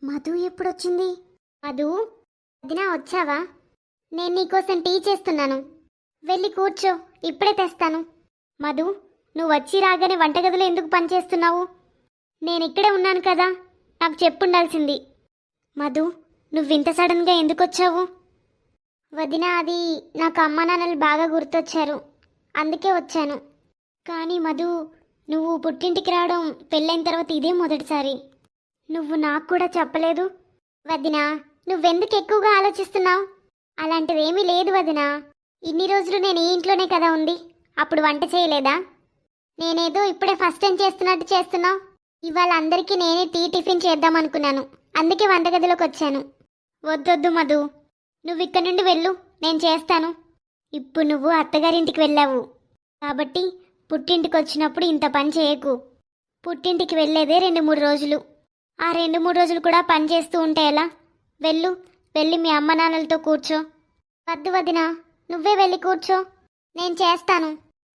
మధు ఎప్పుడొచ్చింది? మధు, వదినా వచ్చావా? నేను నీకోసం టీ చేస్తున్నాను. వెళ్ళి కూర్చో, ఇప్పుడే తెస్తాను. మధు, నువ్వు వచ్చి రాగానే వంటగదిలో ఎందుకు పనిచేస్తున్నావు? నేనిక్కడే ఉన్నాను కదా, నాకు చెప్పుండాల్సింది. మధు, నువ్వింత సడన్గా ఎందుకు వచ్చావు? వదినా, అది నాకు అమ్మా నాన్నలు బాగా గుర్తొచ్చారు, అందుకే వచ్చాను. కానీ మధు, నువ్వు పుట్టింటికి రావడం పెళ్ళైన తర్వాత ఇదే మొదటిసారి. నువ్వు నాకు కూడా చెప్పలేదు. వదినా, నువ్వెందుకు ఎక్కువగా ఆలోచిస్తున్నావు? అలాంటిదేమీ లేదు వదినా. ఇన్ని రోజులు నేను ఈ ఇంట్లోనే కదా ఉంది, అప్పుడు వంట చేయలేదా? నేనేదో ఇప్పుడే ఫస్ట్ టైం చేస్తున్నట్టు చేస్తున్నావు. ఇవాళ అందరికీ నేనే టిఫిన్ చేద్దామనుకున్నాను, అందుకే వంటగదిలోకి వచ్చాను. వద్దొద్దు మధు, నువ్వు ఇక్కడ నుండి వెళ్ళు, నేను చేస్తాను. ఇప్పుడు నువ్వు అత్తగారింటికి వెళ్ళావు కాబట్టి పుట్టింటికి వచ్చినప్పుడు ఇంత పని చేయకు. పుట్టింటికి వెళ్ళేదే 2-3 రోజులు. ఆ 2-3 రోజులు కూడా పని చేస్తూ ఉంటే ఎలా? వెళ్ళు, వెళ్ళి మీ అమ్మ నాన్నలతో కూర్చో. వద్దు వదినా, నువ్వే వెళ్ళి కూర్చో, నేను చేస్తాను.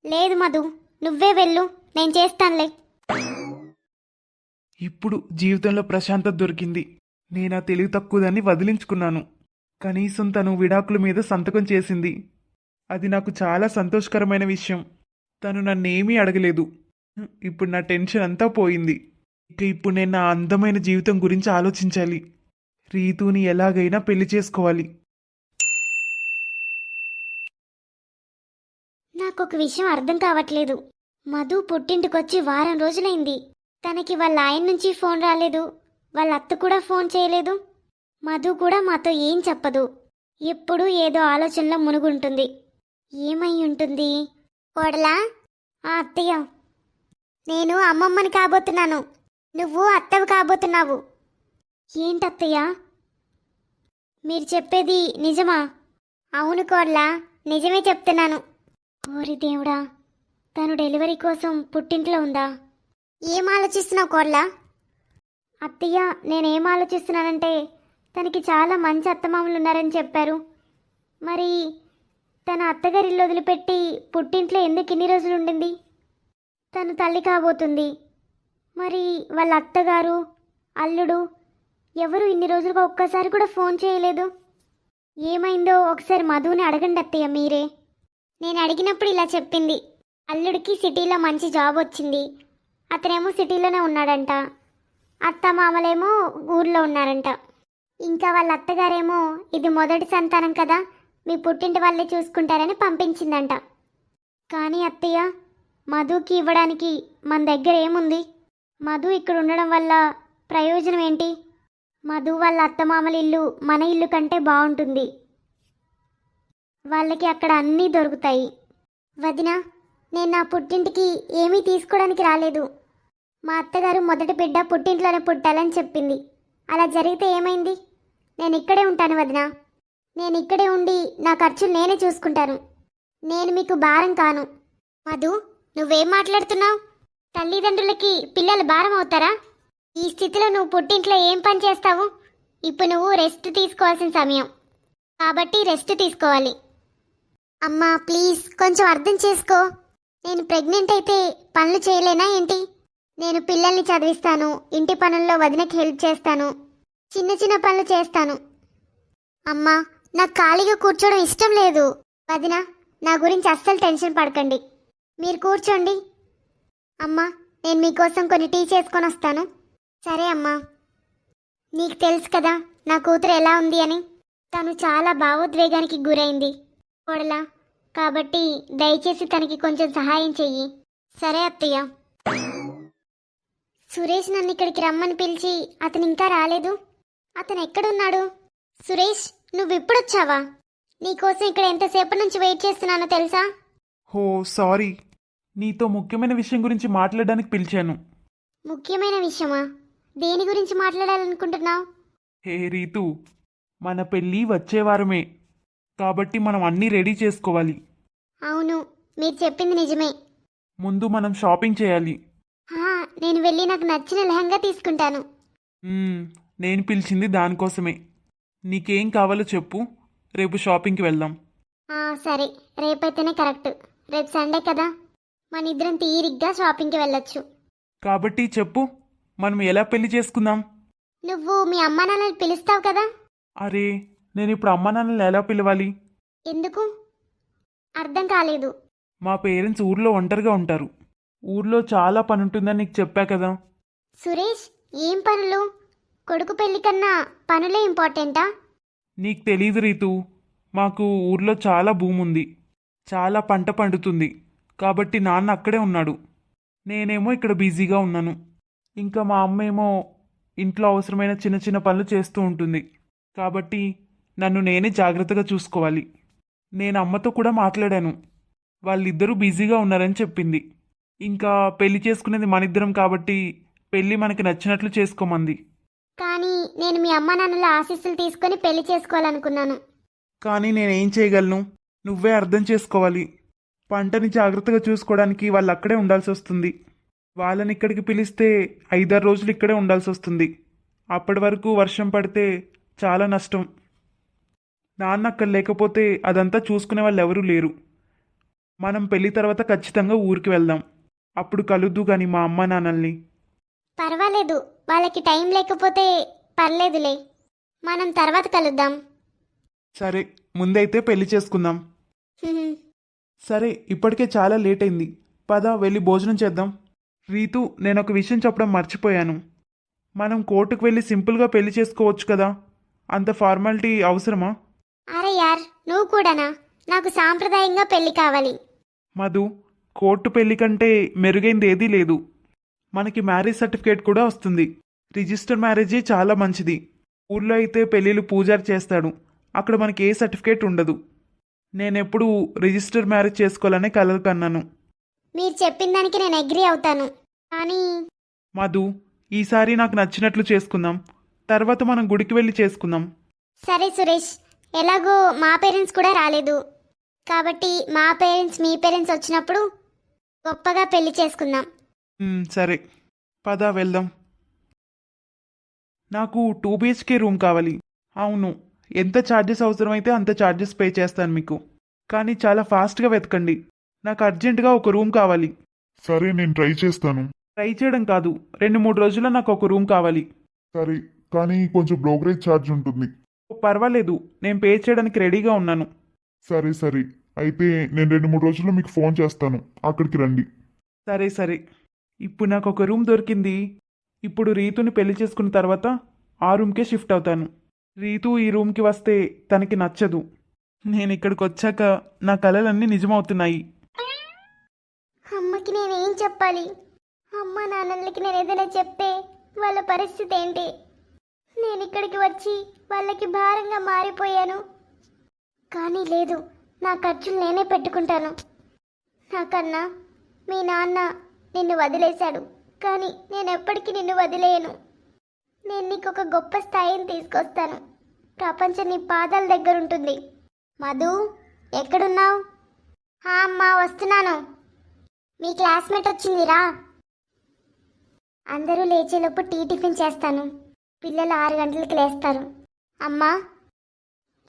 లేదు మధు, నువ్వే వెళ్ళు, నేను చేస్తానులే. ఇప్పుడు జీవితంలో ప్రశాంతత దొరికింది. నేను ఆ తెలివి తక్కువదాన్ని వదిలించుకున్నాను. కనీసం తను విడాకుల మీద సంతకం చేసింది. అది నాకు చాలా సంతోషకరమైన విషయం. తను నన్నేమీ అడగలేదు. ఇప్పుడు నా టెన్షన్ అంతా పోయింది. ఇప్పుడు నేను నా అందమైన జీవితం గురించి ఆలోచించాలి. రీతుని ఎలాగైనా పెళ్లి చేసుకోవాలి. నాకొక విషయం అర్థం కావట్లేదు. మధు పుట్టింటికొచ్చి వారం రోజులైంది. తనకి వాళ్ళ ఆయన నుంచి ఫోన్ రాలేదు, వాళ్ళ అత్త కూడా ఫోన్ చేయలేదు. మధు కూడా మాతో ఏం చెప్పదు. ఎప్పుడూ ఏదో ఆలోచనలో మునుగుంటుంది. ఏమై ఉంటుంది? కోడలా, ఆ అత్తయ్య, నేను అమ్మమ్మని కాబోతున్నాను, నువ్వు అత్తవి కాబోతున్నావు. ఏంటత్తయ్య, మీరు చెప్పేది నిజమా? అవును కోడలా, నిజమే చెప్తున్నాను. ఓరి దేవుడా, తను డెలివరీ కోసం పుట్టింట్లో ఉందా? ఏం ఆలోచిస్తున్నావు కోడలా? అత్తయ్య, నేనేం ఆలోచిస్తున్నానంటే తనకి చాలా మంచి అత్తమామలు ఉన్నారని చెప్పారు. మరి తన అత్తగారి ఇల్లు వదిలిపెట్టి పుట్టింట్లో ఎందుకు ఇన్ని రోజులు ఉండింది? తను తల్లి కాబోతుంది. మరి వాళ్ళ అత్తగారు, అల్లుడు ఎవరు ఇన్ని రోజులుగా ఒక్కసారి కూడా ఫోన్ చేయలేదు. ఏమైందో ఒకసారి మధుని అడగండి అత్తయ్య మీరే. నేను అడిగినప్పుడు ఇలా చెప్పింది. అల్లుడికి సిటీలో మంచి జాబ్ వచ్చింది, అతనేమో సిటీలోనే ఉన్నాడంట. అత్త మామలేమో ఊర్లో ఉన్నారంట. ఇంకా వాళ్ళ అత్తగారేమో ఇది మొదటి సంతానం కదా, మీ పుట్టింటి వాళ్ళే చూసుకుంటారని పంపించిందంట. కానీ అత్తయ్య, మధుకి ఇవ్వడానికి మన దగ్గర ఏముంది? మధు ఇక్కడ ఉండడం వల్ల ప్రయోజనం ఏంటి? మధు వాళ్ళ అత్తమామల ఇల్లు మన ఇల్లు కంటే బాగుంటుంది. వాళ్ళకి అక్కడ అన్నీ దొరుకుతాయి. వదినా, నేను నా పుట్టింటికి ఏమీ తీసుకోవడానికి రాలేదు. మా అత్తగారు మొదటి బిడ్డ పుట్టింట్లోనే పుట్టాలని చెప్పింది. అలా జరిగితే ఏమైంది? నేను ఇక్కడే ఉంటాను వదినా. నేను ఇక్కడే ఉండి నా ఖర్చులు నేనే చూసుకుంటాను. నేను మీకు భారం కాను. మధు, నువ్వేం మాట్లాడుతున్నావు? తల్లిదండ్రులకి పిల్లలు భారం అవుతారా? ఈ స్థితిలో నువ్వు పుట్టింట్లో ఏం పని చేస్తావు? ఇప్పుడు నువ్వు రెస్ట్ తీసుకోవాల్సిన సమయం కాబట్టి రెస్ట్ తీసుకోవాలి. అమ్మా ప్లీజ్, కొంచెం అర్థం చేసుకో. నేను ప్రెగ్నెంట్ అయితే పనులు చేయలేనా ఏంటి? నేను పిల్లల్ని చదివిస్తాను, ఇంటి పనుల్లో వదినకి హెల్ప్ చేస్తాను, చిన్న చిన్న పనులు చేస్తాను. అమ్మా, నాకు ఖాళీగా కూర్చోవడం ఇష్టం లేదు. వదిన, నా గురించి అస్సలు టెన్షన్ పడకండి, మీరు కూర్చోండి. అమ్మా, నేను మీకోసం కొన్ని టీ చేసుకొని వస్తాను. సరే అమ్మా. నీకు తెలుసు కదా నా కూతురు ఎలా ఉంది అని. తను చాలా భావోద్వేగానికి గురైంది కోడలా, కాబట్టి దయచేసి తనకి కొంచెం సహాయం చెయ్యి. సరే అత్తయ్య. సురేష్ నన్ను ఇక్కడికి రమ్మని పిలిచి అతను ఇంకా రాలేదు. అతను ఎక్కడున్నాడు? సురేష్, నువ్వు ఇప్పుడొచ్చావా? నీకోసం ఇక్కడ ఎంతసేపటి నుంచి వెయిట్ చేస్తున్నానో తెలుసా? హో సారీ, నీతో ముఖ్యమైన విషయం గురించి మాట్లాడడానికి పిలిచాను. ముఖ్యమైన విషయమా? దేని గురించి మాట్లాడాలనుకుంటున్నావు? హే రీతు, మన పెళ్ళి వచ్చే వారమే, కాబట్టి మనం అన్నీ రెడీ చేసుకోవాలి. అవును, మీరు చెప్పింది నిజమే. ముందు మనం షాపింగ్ చేయాలి. నేను వెళ్ళి నాకు నచ్చిన లెహంగా తీసుకుంటాను. నేను పిలిచింది దానికోసమే. నీకేం కావాలో చెప్పు, రేపు షాపింగ్కి వెళ్దాం. సరే, రేపైతేనే కరెక్ట్. రేపు సండే కదా, మన ఇద్దరం తీరిగ్గా షాపింగ్కి వెళ్ళొచ్చు. కాబట్టి చెప్పు, మనం ఎలా పెళ్లి చేసుకుందాం? నువ్వు మీ అమ్మ నాన్నని పిలుస్తావు కదా? అరే, నేను ఇప్పుడు అమ్మ నాన్నని ఎలా పిలవాలి? ఎందుకు? అర్థం కాలేదు. మా పేరెంట్స్ ఊర్లో ఒంటరిగా ఉంటారు. ఊర్లో చాలా పని ఉంటుందని నీకు చెప్పా కదా. సురేష్, ఏం పనులు? కొడుకు పెళ్లి కన్నా పనులే ఇంపార్టెంటా? నీకు తెలీదు రీతు, మాకు ఊర్లో చాలా భూమి ఉంది, చాలా పంట పండుతుంది. కాబట్టి నాన్న అక్కడే ఉన్నాడు, నేనేమో ఇక్కడ బిజీగా ఉన్నాను. ఇంకా మా అమ్మ ఏమో ఇంట్లో అవసరమైన చిన్న చిన్న పనులు చేస్తూ ఉంటుంది. కాబట్టి నన్ను నేనే జాగ్రత్తగా చూసుకోవాలి. నేను అమ్మతో కూడా మాట్లాడాను, వాళ్ళిద్దరూ బిజీగా ఉన్నారని చెప్పింది. ఇంకా పెళ్లి చేసుకునేది మనిద్దరం కాబట్టి పెళ్ళి మనకి నచ్చినట్లు చేసుకోమంది. కానీ నేను మీ అమ్మ నాన్నల ఆశీస్సులు తీసుకొని పెళ్లి చేసుకోవాలనుకున్నాను. కానీ నేనేం చేయగలను? నువ్వే అర్థం చేసుకోవాలి. పంటని జాగ్రత్తగా చూసుకోవడానికి వాళ్ళు అక్కడే ఉండాల్సి వస్తుంది. వాళ్ళని ఇక్కడికి పిలిస్తే 5-6 రోజులు ఇక్కడే ఉండాల్సి వస్తుంది. అప్పటి వరకు వర్షం పడితే చాలా నష్టం. నాన్న అక్కడ లేకపోతే అదంతా చూసుకునే వాళ్ళు ఎవరూ లేరు. మనం పెళ్లి తర్వాత ఖచ్చితంగా ఊరికి వెళ్దాం. అప్పుడు కలుద్దు కానీ మా అమ్మ నాన్నల్ని. పర్వాలేదు, వాళ్ళకి టైం లేకపోతే పర్లేదులే, మనం తర్వాత కలుద్దాం. సరే, ముందైతే పెళ్లి చేసుకుందాం. సరే, ఇప్పటికే చాలా లేట్ అయింది, పద వెళ్ళి భోజనం చేద్దాం. రీతు, నేను ఒక విషయం చెప్పడం మర్చిపోయాను. మనం కోర్టుకు వెళ్ళి సింపుల్గా పెళ్లి చేసుకోవచ్చు కదా, అంత ఫార్మాలిటీ అవసరమా? అరే యార్, నువ్వు కూడానా? నాకు సాంప్రదాయంగా పెళ్లి కావాలి. మధు, కోర్టు పెళ్లి కంటే మెరుగైంది ఏదీ లేదు. మనకి మ్యారేజ్ సర్టిఫికేట్ కూడా వస్తుంది. రిజిస్టర్ మ్యారేజే చాలా మంచిది. ఊర్లో అయితే పెళ్ళిళ్ళు పూజారి చేస్తాడు, అక్కడ మనకి ఏ సర్టిఫికేట్ ఉండదు. నేనెప్పుడు రిజిస్టర్ మ్యారేజ్ చేసుకోవాలనే కలలు కన్నాను. మీరు చెప్పిన దానికి నేను అగ్రీ అవుతాను, కానీ మధు, ఈసారి నాకు నచ్చినట్లు చేసుకుందాం, తర్వాత మనం గుడికి వెళ్ళి చేసుకుందాం. సరే సురేష్, ఎలాగో మా పేరెంట్స్ కూడా రాలేదు కాబట్టి మా పేరెంట్స్ మీ పేరెంట్స్ వచ్చినప్పుడు గొప్పగా పెళ్లి చేసుకుందాం. సరే, పద వెళ్దాం. నాకు 2 BHK రూమ్ కావాలి. అవును, ఎంత ఛార్జెస్ అవసరమైతే అంత ఛార్జెస్ పే చేస్తాను మీకు. కానీ చాలా ఫాస్ట్గా వెతకండి, నాకు అర్జెంటుగా ఒక రూమ్ కావాలి. సరే, నేను ట్రై చేస్తాను. ట్రై చేయడం కాదు, 2-3 రోజుల్లో నాకు ఒక రూమ్ కావాలి. సరే, కానీ కొంచెం బ్రోకరేజ్ ఛార్జ్ ఉంటుంది. పర్వాలేదు, నేను పే చేయడానికి రెడీగా ఉన్నాను. సరే సరే, అయితే నేను 2-3 రోజుల్లో మీకు ఫోన్ చేస్తాను, అక్కడికి రండి. సరే సరే, ఇప్పుడు నాకు ఒక రూమ్ దొరికింది. ఇప్పుడు రీతుని పెళ్లి చేసుకున్న తర్వాత ఆ రూమ్కే షిఫ్ట్ అవుతాను. రీతు ఈ రూమ్కి వస్తే తనకి నచ్చదు. నేను ఇక్కడికి వచ్చాక నా కలలన్నీ నిజమవుతున్నాయి. అమ్మకి నేనేం చెప్పాలి? అమ్మ నాన్నలకి నేను ఏదైనా చెప్తే వాళ్ళ పరిస్థితి ఏంటి? నేను ఇక్కడికి వచ్చి వాళ్ళకి భారంగా మారిపోయాను. కానీ లేదు, నా ఖర్చులు నేనే పెట్టుకుంటాను. నాకన్నా మీ నాన్న నిన్ను వదిలేశాడు, కానీ నేను ఎప్పటికీ నిన్ను వదిలేయను. నేను నీకు ఒక గొప్ప స్థాయిని తీసుకొస్తాను. ప్రపంచం నీ పాదాల దగ్గర ఉంటుంది. మధు, ఎక్కడున్నావు? అమ్మా, వస్తున్నాను. మీ క్లాస్మేట్ వచ్చిందిరా. అందరూ లేచేలోపు టిఫిన్ చేస్తాను. పిల్లలు 6 గంటలకి లేస్తారు. అమ్మా,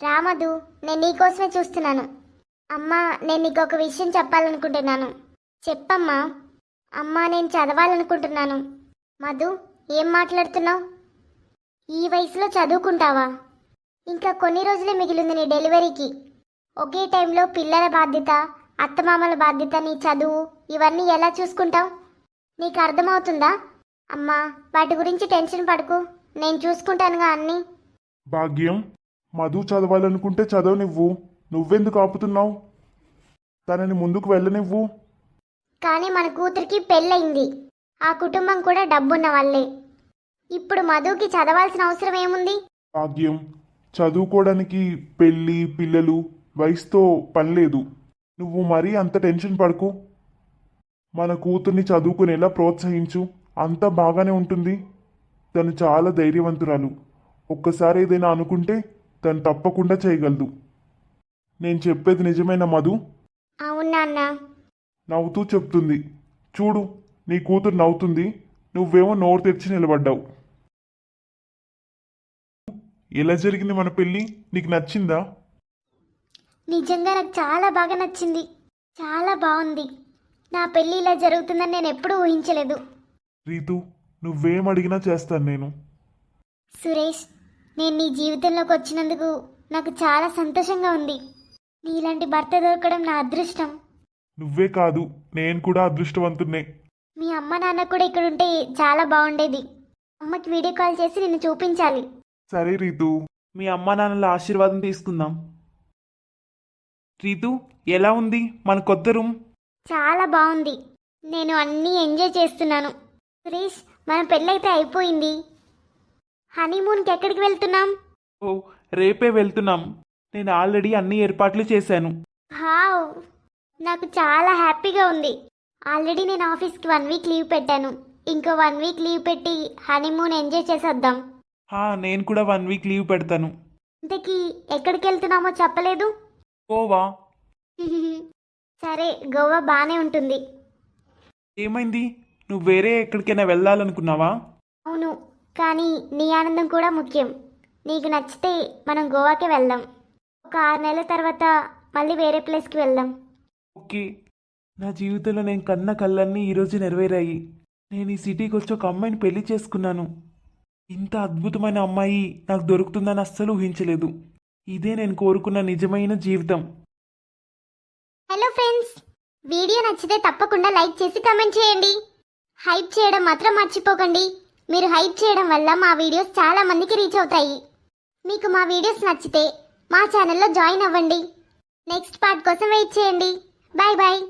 రా మధు, నేను నీకోసమే చూస్తున్నాను. అమ్మా, నేను నీకు ఒక విషయం చెప్పాలనుకుంటున్నాను. చెప్పమ్మా. అమ్మా, నేను చదవాలనుకుంటున్నాను. మధు, ఏం మాట్లాడుతున్నావు? ఈ వయసులో చదువుకుంటావా? ఇంకా కొన్ని రోజులే మిగిలింది నీ డెలివరీకి. ఒకే టైంలో పిల్లల బాధ్యత, అత్తమామల బాధ్యత, నీ చదువు, ఇవన్నీ ఎలా చూసుకుంటావు? నీకు అర్థమవుతుందా? అమ్మా, వాటి గురించి టెన్షన్ పడకు, నేను చూసుకుంటానుగా అన్నీ. భాగ్యం, మధు చదవాలనుకుంటే చదవనివ్వు, నువ్వెందుకు ఆపుతున్నావు? తనని ముందుకు వెళ్ళనివ్వు. కానీ మన కూతురికి పెళ్ళయింది, ఆ కుటుంబం కూడా డబ్బున్న వాళ్ళే. ఇప్పుడు మధుకి చదవాల్సిన అవసరం ఏముంది? భాగ్యం, చదువుకోవడానికి పెళ్ళి, పిల్లలు, వయసుతో పని లేదు. నువ్వు మరీ అంత టెన్షన్ పడకు. మన కూతుర్ని చదువుకునేలా ప్రోత్సహించు, అంతా బాగానే ఉంటుంది. తను చాలా ధైర్యవంతురాలు. ఒక్కసారి ఏదైనా అనుకుంటే తను తప్పకుండా చేయగలదు. నేను చెప్పేది నిజమేనా మధు? అవునా అన్న? నవ్వుతూ చెప్తుంది. చూడు, నీ కూతురు నవ్వుతుంది, నువ్వేమో నోరు తెరిచి నిలబడ్డావు. ఎలా జరిగింది మన పెళ్ళి? నీకు నచ్చిందా? నిజంగా నాకు చాలా బాగా నచ్చింది, చాలా బాగుంది. నా పెళ్ళి ఇలా జరుగుతుందని నేను ఎప్పుడూ ఊహించలేదు. రీతు, నువ్వేం అడిగినా చేస్తాను నేను. సురేష్, నేను నీ జీవితంలోకి వచ్చినందుకు నాకు చాలా సంతోషంగా ఉంది. నీలాంటి భర్త దొరకడం నా అదృష్టం. నువ్వే కాదు, నేను కూడా అదృష్టవంతున్నే. మీ అమ్మ నాన్న కూడా ఇక్కడ ఉంటే చాలా బాగుండేది. అమ్మకి వీడియో కాల్ చేసి నిన్ను చూపించాలి. సరే రీతు. మీ అమ్మా నాన్నల ఆశీర్వాదం తీసుకుందాం. రీతు, ఎలా ఉంది మన కొత్త రూమ్? చాలా బాగుంది. నేను అన్నీ ఎంజాయ్ చేస్తున్నాను. సురేష్, మన పెళ్ళైతే అయిపోయింది. హనీమూన్కి ఎక్కడికి వెళ్తున్నాం? ఓ, రేపే వెళ్తున్నాం. నేను ఆల్రెడీ అన్ని ఏర్పాట్లు చేశాను. హావ్, నాకు చాలా హ్యాపీగా ఉంది. ఆల్రెడీ నేను ఆఫీస్కి 1 వీక్ లీవ్ పెట్టాను. ఇంకో 1 వీక్ లీవ్ పెట్టి హనీమూన్ ఎంజాయ్ చేసేద్దాం. నేను కూడా 1 వీక్ లీవ్ పెడతాను. ఇంతకీ ఎక్కడికి వెళ్తున్నామో చెప్పలేదు. గోవా. సరే, గోవా బాగానే ఉంటుంది. ఏమైంది? నువ్వు వేరే ఎక్కడికైనా వెళ్ళాలనుకున్నావా? అవును, కానీ నీ ఆనందం కూడా ముఖ్యం. నీకు నచ్చితే మనం గోవాకి వెళ్దాం. ఒక 6 నెలల తర్వాత మళ్ళీ వేరే ప్లేస్కి వెళ్దాం. ఓకే. నా జీవితంలో నేను కన్న కళ్ళన్నీ ఈరోజు నెరవేరాయి. నేను ఈ సిటీకి వచ్చి ఒక అమ్మాయిని పెళ్లి చేసుకున్నాను. ఇంత అద్భుతమైన అమ్మాయి నాకు దొరుకుతుందని అస్సలు ఊహించలేదు. ఇదే నేను కోరుకున్న నిజమైన జీవితం. హలో ఫ్రెండ్స్, వీడియో నచ్చితే తప్పకుండా లైక్ చేసి కమెంట్ చేయండి. హైప్ చేయడం మాత్రం మర్చిపోకండి. మీరు హైప్ చేయడం వల్ల మా వీడియోస్ చాలా మందికి రీచ్ అవుతాయి. మీకు మా వీడియోస్ నచ్చితే మా ఛానల్లో జాయిన్ అవ్వండి. నెక్స్ట్ పార్ట్ కోసం వెయిట్ చేయండి. Bye bye.